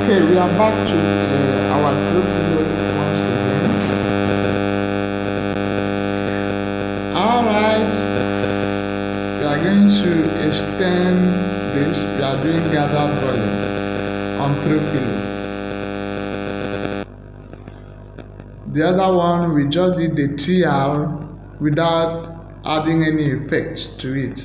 Okay, we are back to our throw pillow once again. Alright, we are going to extend this. We are doing gathered volume on throw pillow. The other one, we just did the TR without adding any effect to it.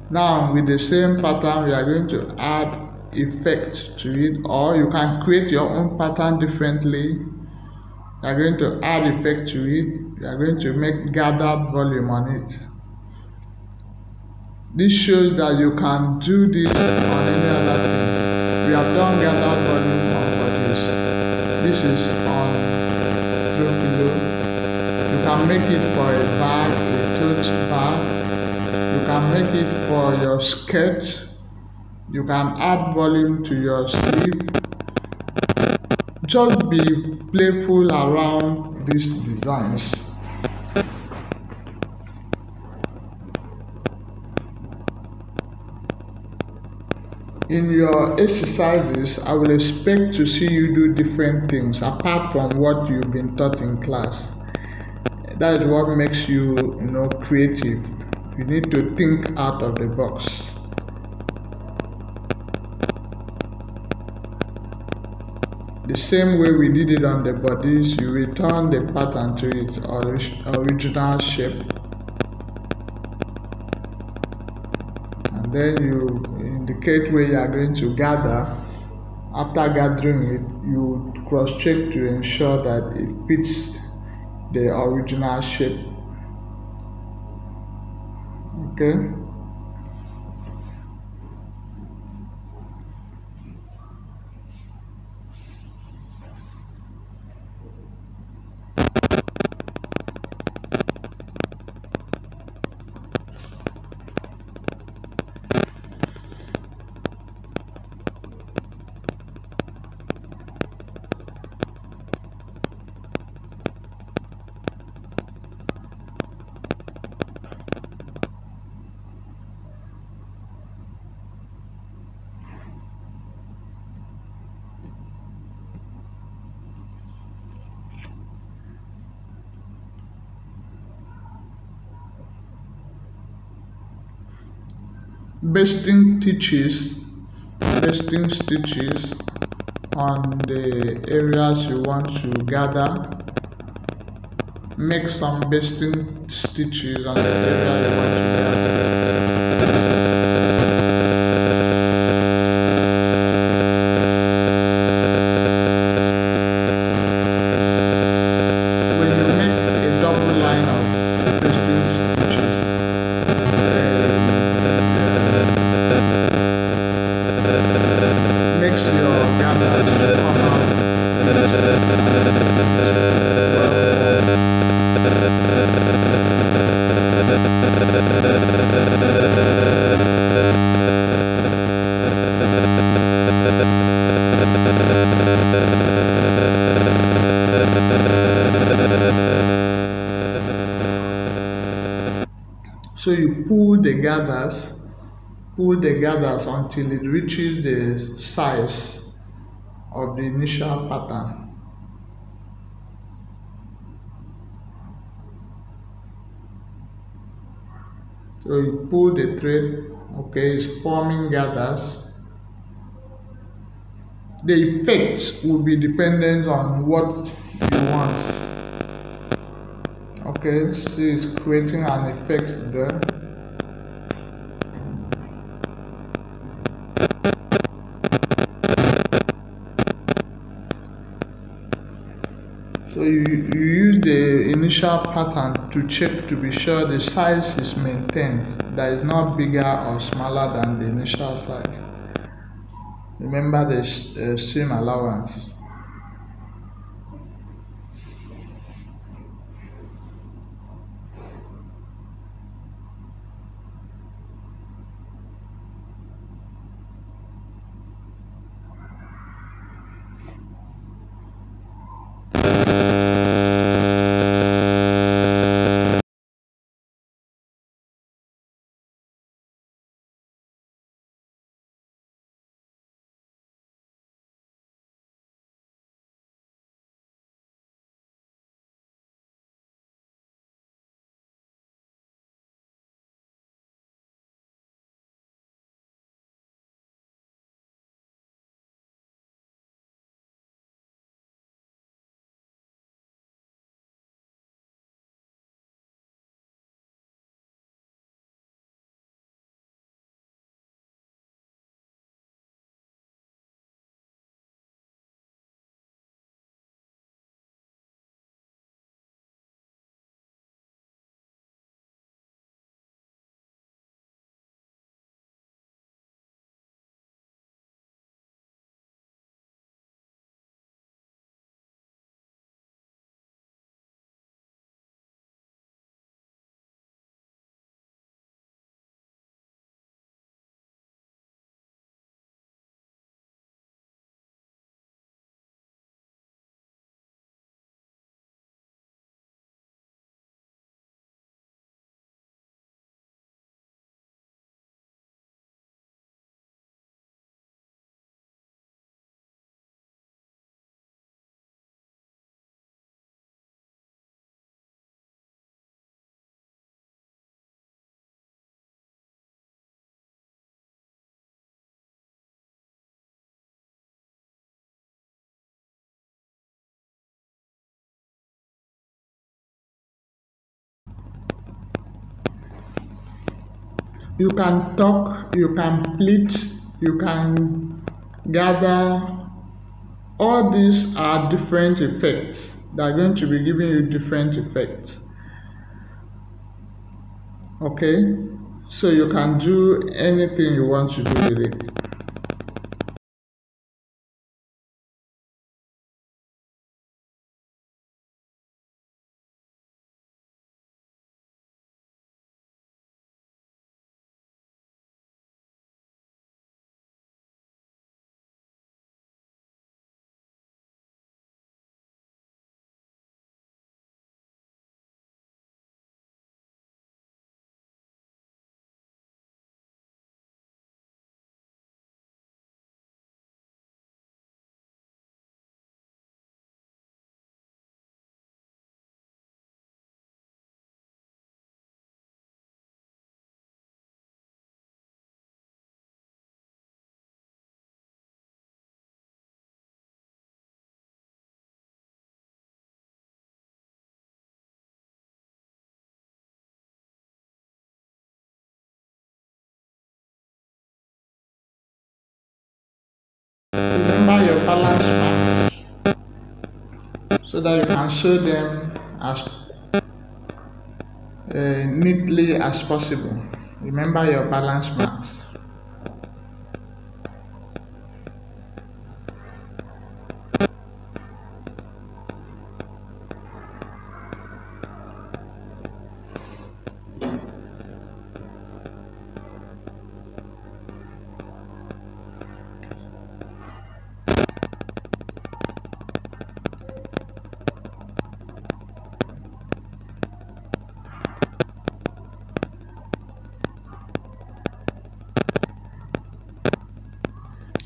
Now with the same pattern, we are going to add effect to it, or you can create your own pattern differently. You are going to add effect to it. You are going to make gathered volume on it. This shows that you can do this on any other thing. We have done gathered volume on bodies. This is on throw pillow. You can make it for a bag, a tote bag. You can make it for your skirt. You can add volume to your sleeve. Just be playful around these designs. In your exercises, I will expect to see you do different things apart from what you've been taught in class. That is what makes you, creative. You need to think out of the box. The same way we did it on the bodies, you return the pattern to its original shape. And then you indicate where you are going to gather. After gathering it, you cross-check to ensure that it fits the original shape. Okay. Basting stitches on the areas you want to gather. Make some basting stitches on the area you want to gather. When you make a double line of basting stitches, makes your gathers to come out so you pull the gathers until it reaches the size of the initial pattern. So you pull the thread, okay, it's forming gathers. The effect will be dependent on what you want. Okay, so it's creating an effect there. So you use the initial pattern to check to be sure the size is maintained, that is not bigger or smaller than the initial size. Remember the seam allowance. You can talk, you can plead, you can gather. All these are different effects. They are going to be giving you different effects. Okay? So you can do anything you want to do with it. Remember your balance marks so that you can show them as neatly as possible. Remember your balance marks.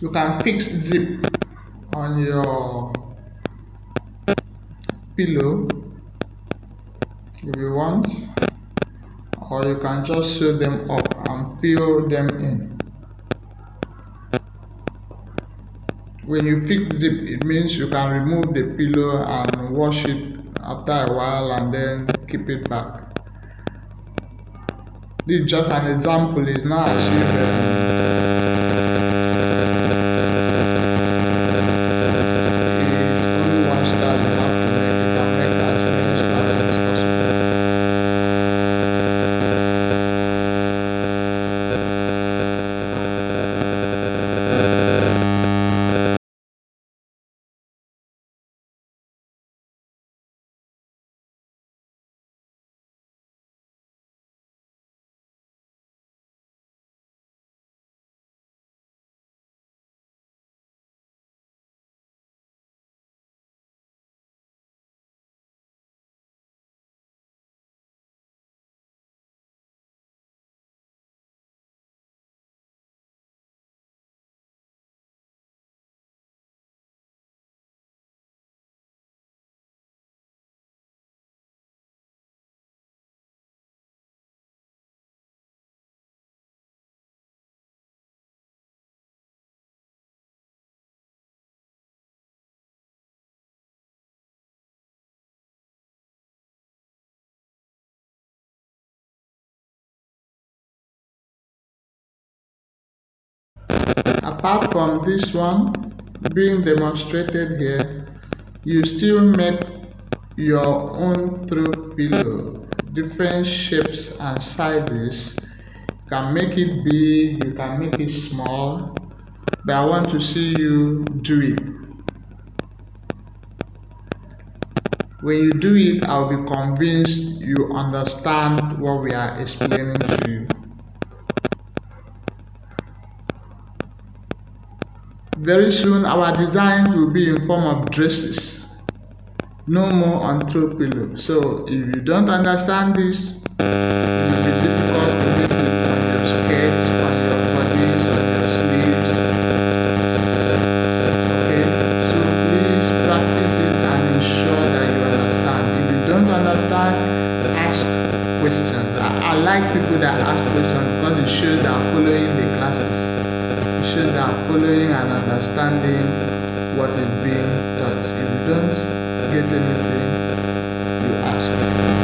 You can fix zip on your pillow if you want, or you can just sew them up and fill them in. When you fix zip, it means you can remove the pillow and wash it after a while and then keep it back. This is just an example. It's not as if it's only one style you have to make. You can make as many styles as apart from this one being demonstrated here, you still make your own throw pillow, different shapes and sizes. You can make it big, you can make it small, but I want to see you do it. When you do it, I'll be convinced you understand what we are explaining to you. Very soon our designs will be in form of dresses, no more on throw pillow. So if you don't understand this, it will be difficult to make it on your skirts, on your bodies, on your sleeves. Okay, so please practice it and ensure that you understand. If you don't understand, ask questions. I like people that ask questions because it shows they are following the classes. It shows they are following and understanding what is being taught. If you don't get anything, you ask.